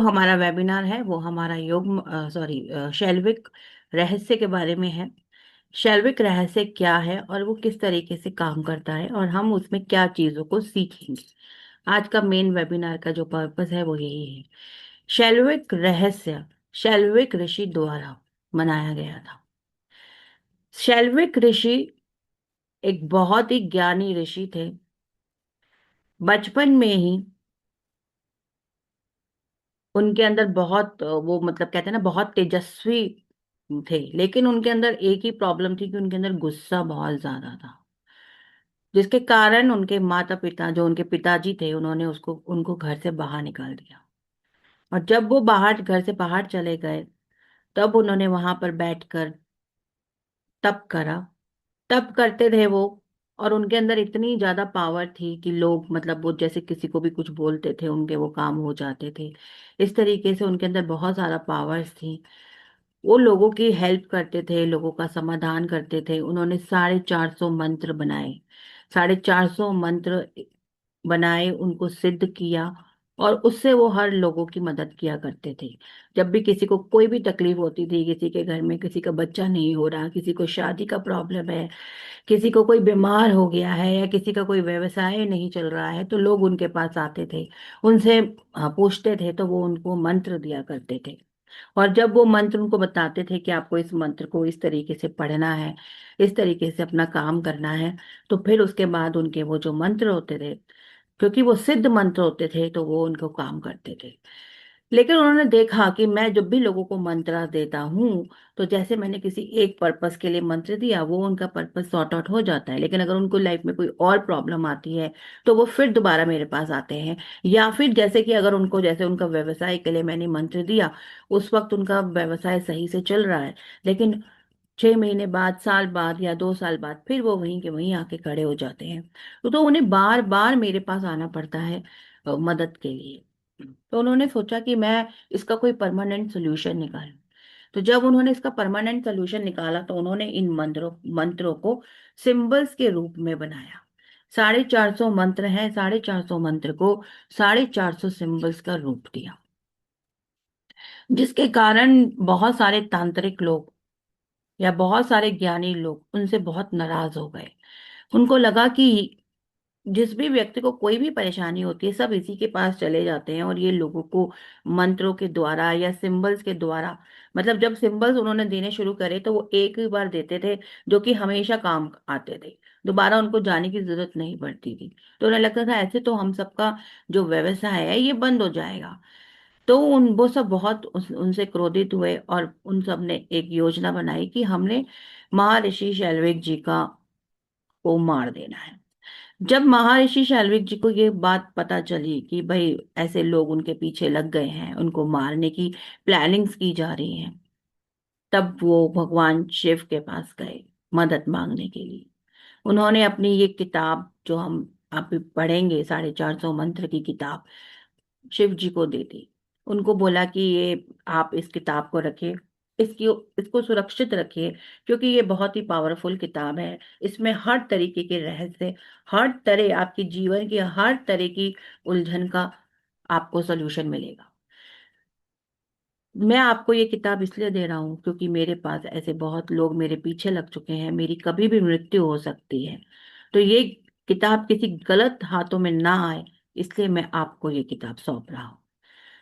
हमारा वेबिनार है वो हमारा योग सॉरी शैल्विक रहस्य के बारे में है। शैल्विक रहस्य क्या है और वो किस तरीके से काम करता है और हम उसमें क्या चीज़ों को सीखेंगे। आज का मेन वेबिनार का जो पर्पस है वो यही है। शैल्विक रहस्य शैल्विक ऋषि द्वारा बनाया गया था। शैल्विक ऋषि एक बहुत ही ज्ञानी ऋषि थे। बचपन में ही उनके अंदर बहुत वो मतलब कहते हैं ना बहुत तेजस्वी थे, लेकिन उनके अंदर एक ही प्रॉब्लम थी कि उनके अंदर गुस्सा बहुत ज्यादा था, जिसके कारण उनके माता पिता जो उनके पिताजी थे उन्होंने उसको उनको घर से बाहर निकाल दिया। और जब वो बाहर घर से बाहर चले गए तब उन्होंने वहां पर बैठकर तप करा। तप करते थे वो, और उनके अंदर इतनी ज्यादा पावर थी कि लोग मतलब वो जैसे किसी को भी कुछ बोलते थे उनके वो काम हो जाते थे। इस तरीके से उनके अंदर बहुत सारा पावर्स थी। वो लोगों की हेल्प करते थे, लोगों का समाधान करते थे। उन्होंने 450 मंत्र बनाए। 450 मंत्र बनाए, उनको सिद्ध किया, और उससे वो हर लोगों की मदद किया करते थे। जब भी किसी को कोई भी तकलीफ होती थी, किसी के घर में किसी का बच्चा नहीं हो रहा, किसी को शादी का प्रॉब्लम है, किसी को कोई बीमार हो गया है, या किसी का कोई व्यवसाय नहीं चल रहा है, तो लोग उनके पास आते थे, उनसे पूछते थे, तो वो उनको मंत्र दिया करते थे। और जब वो मंत्र उनको बताते थे कि आपको इस मंत्र को इस तरीके से पढ़ना है, इस तरीके से अपना काम करना है, तो फिर उसके बाद उनके वो जो मंत्र होते थे, क्योंकि वो सिद्ध मंत्र होते थे, तो वो उनको काम करते थे। लेकिन उन्होंने देखा कि मैं जब भी लोगों को मंत्र देता हूँ, तो जैसे मैंने किसी एक पर्पस के लिए मंत्र दिया, वो उनका पर्पस सॉर्ट आउट हो जाता है, लेकिन अगर उनको लाइफ में कोई और प्रॉब्लम आती है तो वो फिर दोबारा मेरे पास आते हैं। या फिर जैसे कि अगर उनको जैसे उनका व्यवसाय के लिए मैंने मंत्र दिया, उस वक्त उनका व्यवसाय सही से चल रहा है, लेकिन 6 महीने बाद, साल बाद या 2 साल बाद फिर वो वहीं के वहीं आके खड़े हो जाते हैं। तो उन्हें बार बार मेरे पास आना पड़ता है मदद के लिए। तो उन्होंने सोचा कि मैं इसका कोई परमानेंट सोल्यूशन निकालूं। तो जब उन्होंने इसका परमानेंट सोल्यूशन निकाला, तो उन्होंने इन मंत्रों को सिंबल्स के रूप में बनाया। 450 मंत्र हैं, 450 मंत्र को 450 सिंबल्स का रूप दिया, जिसके कारण बहुत सारे तांत्रिक लोग या बहुत सारे ज्ञानी लोग उनसे बहुत नाराज हो गए। उनको लगा कि जिस भी व्यक्ति को कोई भी परेशानी होती है, सब इसी के पास चले जाते हैं, और ये लोगों को मंत्रों के द्वारा या सिंबल्स के द्वारा, मतलब जब सिंबल्स उन्होंने देने शुरू करे तो वो एक ही बार देते थे, जो कि हमेशा काम आते थे, दोबारा उनको जाने की जरूरत नहीं पड़ती थी। तो उन्हें लगता था ऐसे तो हम सबका जो व्यवसाय है ये बंद हो जाएगा। तो उन वो सब बहुत उनसे क्रोधित हुए, और उन सब ने एक योजना बनाई कि हमने महर्षि शैलविक जी का को मार देना है। जब महर्षि शैलविक जी को ये बात पता चली कि भाई ऐसे लोग उनके पीछे लग गए हैं, उनको मारने की प्लानिंग्स की जा रही हैं, तब वो भगवान शिव के पास गए मदद मांगने के लिए। उन्होंने अपनी ये किताब जो हम आप पढ़ेंगे, 450 मंत्र की किताब, शिव जी को दे दी। उनको बोला कि ये आप इस किताब को रखिए, इसकी इसको सुरक्षित रखिए, क्योंकि ये बहुत ही पावरफुल किताब है। इसमें हर तरीके के रहस्य, हर तरह आपकी जीवन की हर तरह की उलझन का आपको सोल्यूशन मिलेगा। मैं आपको ये किताब इसलिए दे रहा हूँ क्योंकि मेरे पास ऐसे बहुत लोग मेरे पीछे लग चुके हैं, मेरी कभी भी मृत्यु हो सकती है। तो ये किताब किसी गलत हाथों में ना आए, इसलिए मैं आपको ये किताब सौंप रहा हूँ।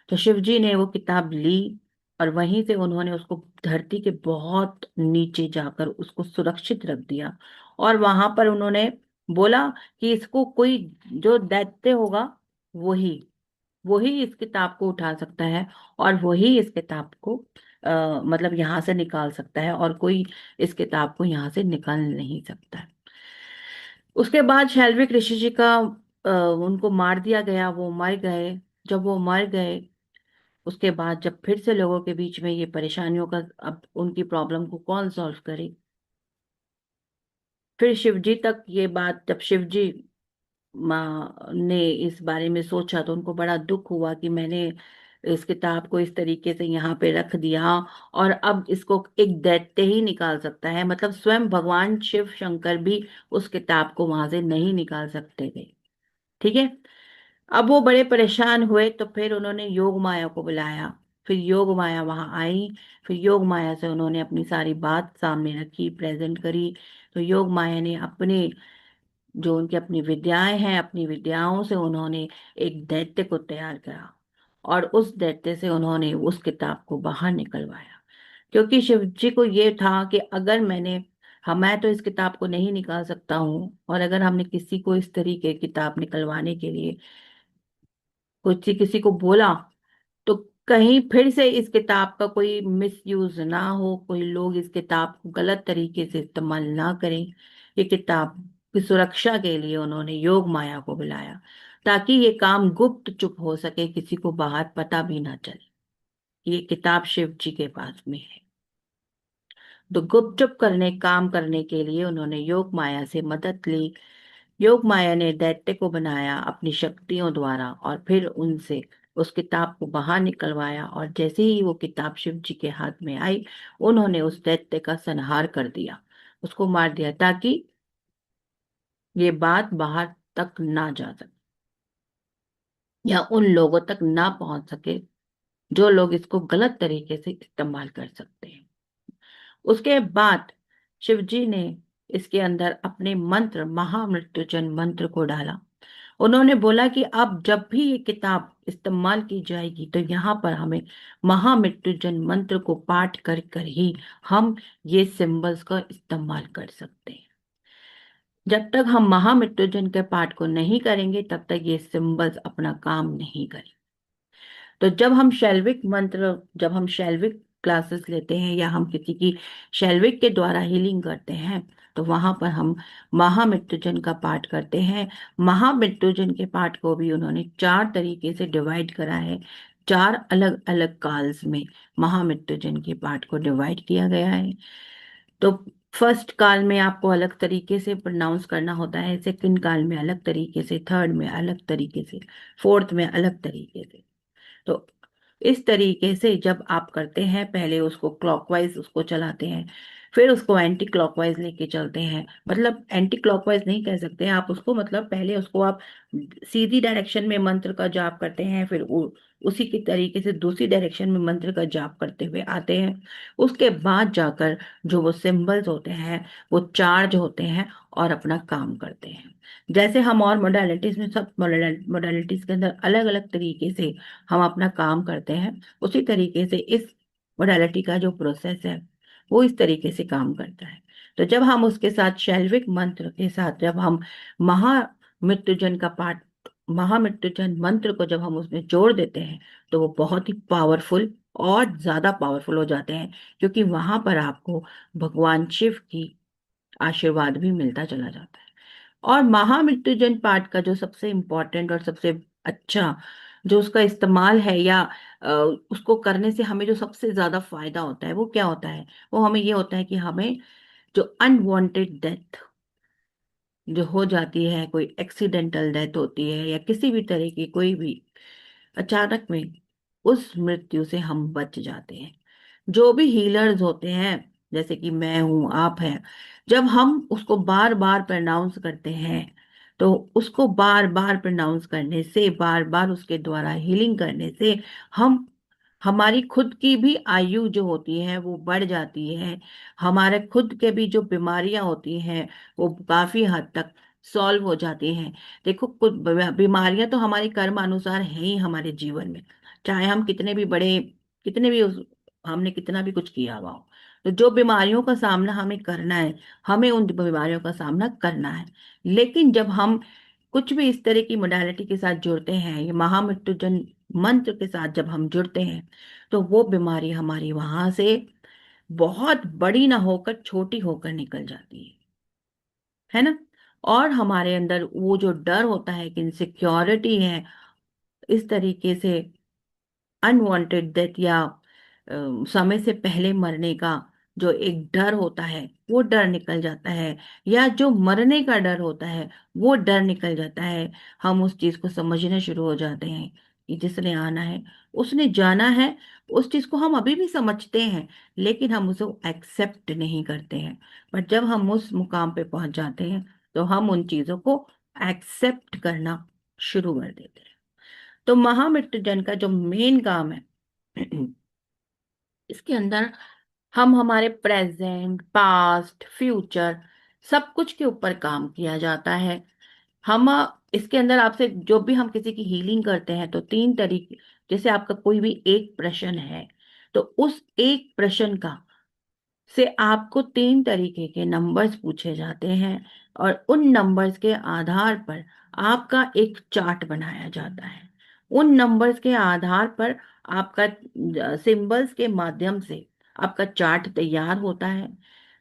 तो शिव जी ने वो किताब ली, और वहीं से उन्होंने उसको धरती के बहुत नीचे जाकर उसको सुरक्षित रख दिया। और वहां पर उन्होंने बोला कि इसको कोई जो दैत्य होगा, वही वही इस किताब को उठा सकता है, और वही इस किताब को मतलब यहाँ से निकाल सकता है, और कोई इस किताब को यहाँ से निकाल नहीं सकता है। उसके बाद शैल्विक ऋषि जी का उनको मार दिया गया, वो मर गए। जब वो मर गए, उसके बाद जब फिर से लोगों के बीच में ये परेशानियों का, अब उनकी प्रॉब्लम को कौन सॉल्व करे। फिर शिव जी तक ये बात, जब शिव जी माँ ने इस बारे में सोचा, तो उनको बड़ा दुख हुआ कि मैंने इस किताब को इस तरीके से यहाँ पे रख दिया, और अब इसको एक दैत्य ही निकाल सकता है, मतलब स्वयं भगवान शिव शंकर भी उस किताब को वहां से नहीं निकाल सकते थे। ठीक है। अब वो बड़े परेशान हुए तो फिर उन्होंने योग माया को बुलाया। फिर योग माया वहां आई। फिर योग माया से उन्होंने अपनी सारी बात सामने रखी, प्रेजेंट करी। तो योग माया ने अपने जो उनकी अपनी विद्याएं हैं, अपनी विद्याओं से उन्होंने एक दैत्य को तैयार करा, और उस दैत्य से उन्होंने उस किताब को बाहर निकलवाया। क्योंकि शिव जी को ये था कि अगर मैं तो इस किताब को नहीं निकाल सकता हूँ, और अगर हमने किसी को इस तरीके की किताब निकलवाने के लिए कुछ किसी को बोला, तो कहीं फिर से इस किताब का कोई मिस यूज ना हो, कोई लोग इस किताब को गलत तरीके से इस्तेमाल ना करें। ये किताब की सुरक्षा के लिए उन्होंने योग माया को बुलाया, ताकि ये काम गुप्त चुप हो सके, किसी को बाहर पता भी ना चले ये किताब शिव जी के पास में है। तो गुपचुप काम करने के लिए उन्होंने योग माया से मदद ली। योग माया ने दैत्य को बनाया अपनी शक्तियों द्वारा, और फिर उनसे उस किताब को बाहर निकलवाया, और जैसे ही वो किताब शिव जी के हाथ में आई, उन्होंने उस दैत्य का संहार कर दिया, उसको मार दिया, ताकि ये बात बाहर तक ना जा सके, या उन लोगों तक ना पहुंच सके जो लोग इसको गलत तरीके से इस्तेमाल कर सकते हैं। उसके बाद शिव जी ने इसके अंदर अपने मंत्र, महामृत्युंजय मंत्र को डाला। उन्होंने बोला कि अब जब भी ये किताब इस्तेमाल की जाएगी, तो यहाँ पर हमें महामृत्युंजय मंत्र को पाठ कर कर ही हम ये सिंबल्स का इस्तेमाल कर सकते हैं। जब तक हम महामृत्युंजय के पाठ को नहीं करेंगे, तब तक ये सिंबल्स अपना काम नहीं करेंगे। तो जब हम शैल्विक क्लासेस लेते हैं, या हम किसी की शैल्विक के द्वारा हीलिंग करते हैं, तो वहां पर हम महामृत्युंजय का पाठ करते हैं। महामृत्युंजय के पाठ को भी उन्होंने 4 तरीके से डिवाइड करा है। 4 अलग अलग काल्स में महामृत्युंजय के पाठ को डिवाइड किया गया है। तो फर्स्ट काल में आपको अलग तरीके से प्रोनाउंस करना होता है, सेकंड काल में अलग तरीके से, थर्ड में अलग तरीके से, फोर्थ में अलग तरीके से। तो इस तरीके से जब आप करते हैं, पहले उसको क्लॉकवाइज उसको चलाते हैं, फिर उसको एंटी क्लॉकवाइज लेके चलते हैं। मतलब एंटी क्लॉकवाइज नहीं कह सकते हैं आप उसको, मतलब पहले उसको आप सीधी डायरेक्शन में मंत्र का जाप करते हैं, फिर उसी की तरीके से दूसरी डायरेक्शन में मंत्र का जाप करते हुए आते हैं। उसके बाद जाकर जो वो सिंबल्स होते हैं वो चार्ज होते हैं और अपना काम करते हैं। जैसे हम और मोडालिटीज में, सब मोडालिटीज के अंदर अलग अलग तरीके से हम अपना काम करते हैं, उसी तरीके से इस मोडालिटी का जो प्रोसेस है वो इस तरीके से काम करता है। तो जब हम उसके साथ शैल्विक मंत्र के साथ जब हम महामृत्युंजय का पाठ, महामृत्युंजय मंत्र को जब हम उसमें जोड़ देते हैं, तो वो बहुत ही पावरफुल और ज्यादा पावरफुल हो जाते हैं, क्योंकि वहां पर आपको भगवान शिव की आशीर्वाद भी मिलता चला जाता है। और महामृत्युंजय पाठ का जो सबसे इम्पोर्टेंट और सबसे अच्छा जो उसका इस्तेमाल है, या उसको करने से हमें जो सबसे ज्यादा फायदा होता है वो क्या होता है? वो हमें ये होता है कि हमें जो अनवांटेड डेथ जो हो जाती है, कोई एक्सीडेंटल डेथ होती है, या किसी भी तरह की कोई भी अचानक में, उस मृत्यु से हम बच जाते हैं। जो भी हीलर्स होते हैं, जैसे कि मैं हूं, आप हैं, जब हम उसको बार बार प्रोनाउंस करते हैं, तो उसको बार बार प्रोनाउंस करने से, बार बार उसके द्वारा हीलिंग करने से, हम हमारी खुद की भी आयु जो होती है वो बढ़ जाती है। हमारे खुद के भी जो बीमारियां होती हैं वो काफी हद तक सॉल्व हो जाती हैं। देखो, कुछ बीमारियां तो हमारे कर्म अनुसार है ही हमारे जीवन में, चाहे हम कितने भी बड़े, कितने भी हमने कितना भी कुछ किया हुआ हो। तो जो बीमारियों का सामना हमें करना है, हमें उन बीमारियों का सामना करना है। लेकिन जब हम कुछ भी इस तरह की मोडालिटी के साथ जुड़ते हैं, ये महामृत्युंजय मंत्र के साथ जब हम जुड़ते हैं, तो वो बीमारी हमारी वहां से बहुत बड़ी ना होकर छोटी होकर निकल जाती है ना। और हमारे अंदर वो जो डर होता है कि इनसिक्योरिटी है, इस तरीके से अनवांटेड डेथ, या समय से पहले मरने का जो एक डर होता है, वो डर निकल जाता है। या जो मरने का डर होता है, वो डर निकल जाता है। हम उस चीज को समझना शुरू हो जाते हैं कि जिसने आना है उसने जाना है। उस चीज को हम अभी भी समझते हैं, लेकिन हम उसे एक्सेप्ट नहीं करते हैं। पर जब हम उस मुकाम पे पहुंच जाते हैं, तो हम उन चीजों को एक्सेप्ट करना शुरू कर देते हैं। तो महामृत्युंजन का जो मेन काम है इसके अंदर हम हमारे प्रेजेंट, पास्ट, फ्यूचर सब कुछ के ऊपर काम किया जाता है। हम इसके अंदर आपसे जो भी हम किसी की हीलिंग करते हैं तो तीन तरीके, जैसे आपका कोई भी एक प्रश्न है तो उस एक प्रश्न का से आपको तीन तरीके के नंबर्स पूछे जाते हैं और उन नंबर्स के आधार पर आपका एक चार्ट बनाया जाता है। उन नंबर्स के आधार पर आपका सिंबल्स के माध्यम से आपका चार्ट तैयार होता है।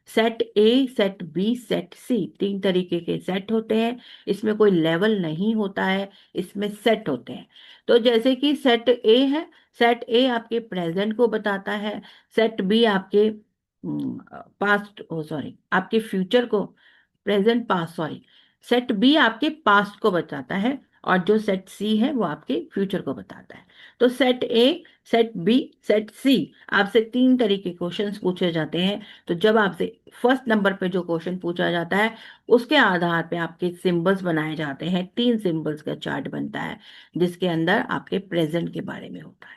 Set A, set B, set C, तीन तरीके के सेट होते हैं। इसमें कोई लेवल नहीं होता है, इसमें सेट होते हैं। तो जैसे कि सेट ए है, सेट ए आपके प्रेजेंट को बताता है, सेट बी आपके पास्ट, ओ सॉरी, आपके फ्यूचर को, present past sorry, set B आपके पास्ट को बताता है और जो सेट सी है वो आपके फ्यूचर को बताता है। तो set A, set B, set C, आपसे तीन तरीके क्वेश्चंस पूछे जाते हैं। तो जब आपसे फर्स्ट नंबर पे जो क्वेश्चन पूछा जाता है उसके आधार पे आपके सिंबल्स बनाए जाते हैं, तीन सिंबल्स का चार्ट बनता है जिसके अंदर आपके प्रेजेंट के बारे में होता है।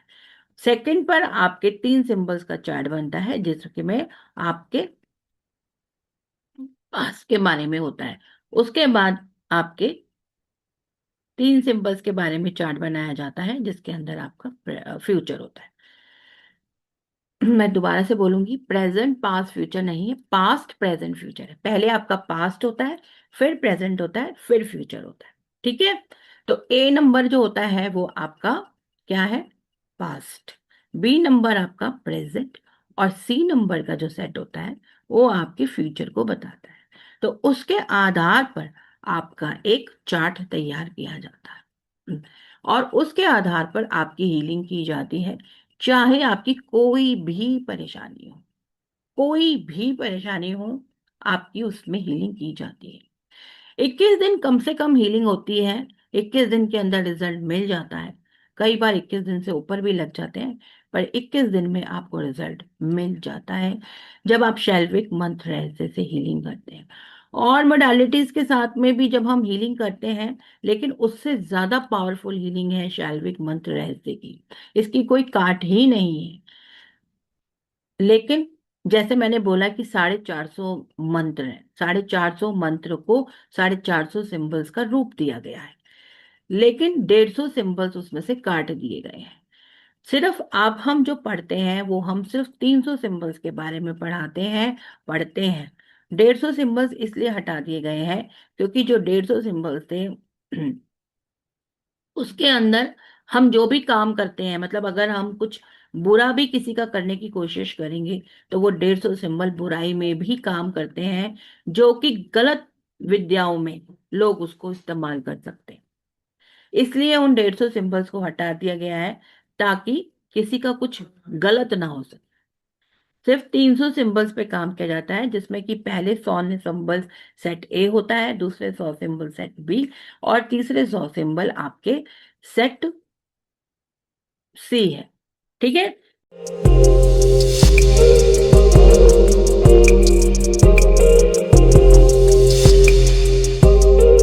सेकंड पर आपके तीन सिंबल्स का चार्ट बनता है जिसमें आपके पास के बारे में होता है। उसके बाद आपके तीन सिंबल्स के बारे में चार्ट बनाया जाता है जिसके अंदर आपका फ्यूचर होता है। मैं दोबारा से बोलूंगी, प्रेजेंट पास्ट फ्यूचर नहीं है, पास्ट प्रेजेंट फ्यूचर है। पहले आपका पास्ट होता है, फिर प्रेजेंट होता है, फिर फ्यूचर होता है। ठीक है। तो ए नंबर जो होता है वो आपका क्या है, पास्ट। बी नंबर आपका प्रेजेंट और सी नंबर का जो सेट होता है वो आपके फ्यूचर को बताता है। तो उसके आधार पर आपका एक चार्ट तैयार किया जाता है और उसके आधार पर आपकी हीलिंग की जाती है। चाहे आपकी कोई भी परेशानी हो, कोई भी परेशानी हो, आपकी उसमें हीलिंग की जाती है। 21 दिन कम से कम हीलिंग होती है। 21 दिन के अंदर रिजल्ट मिल जाता है। कई बार 21 दिन से ऊपर भी लग जाते हैं, पर 21 दिन में आपको रिजल्ट मिल जाता है जब आप शैल्विक मंत्र रहस्य से हीलिंग करते हैं। और मोडालिटीज के साथ में भी जब हम हीलिंग करते हैं, लेकिन उससे ज्यादा पावरफुल हीलिंग है शैल्विक मंत्र रहस्य की। इसकी कोई काट ही नहीं है। लेकिन जैसे मैंने बोला कि 450 मंत्र हैं, 450 मंत्र को 450 सिंबल्स का रूप दिया गया है, लेकिन 150 सिंबल्स उसमें से काट दिए गए हैं। सिर्फ आप हम जो पढ़ते हैं वो हम सिर्फ 300 सिंबल्स के बारे में पढ़ते हैं। 150 सिंबल्स इसलिए हटा दिए गए हैं क्योंकि जो 150 सिंबल्स थे उसके अंदर हम जो भी काम करते हैं, मतलब अगर हम कुछ बुरा भी किसी का करने की कोशिश करेंगे तो वो 150 सिंबल बुराई में भी काम करते हैं, जो कि गलत विद्याओं में लोग उसको इस्तेमाल कर सकते हैं। इसलिए उन 150 सिंबल्स को हटा दिया गया है ताकि किसी का कुछ गलत ना हो सके। सिर्फ 300 सिंबल्स पे काम किया जाता है जिसमें कि पहले 100 सिंबल्स सेट ए होता है, दूसरे 100 सिंबल सेट बी और तीसरे 100 सिंबल आपके सेट सी है। ठीक है।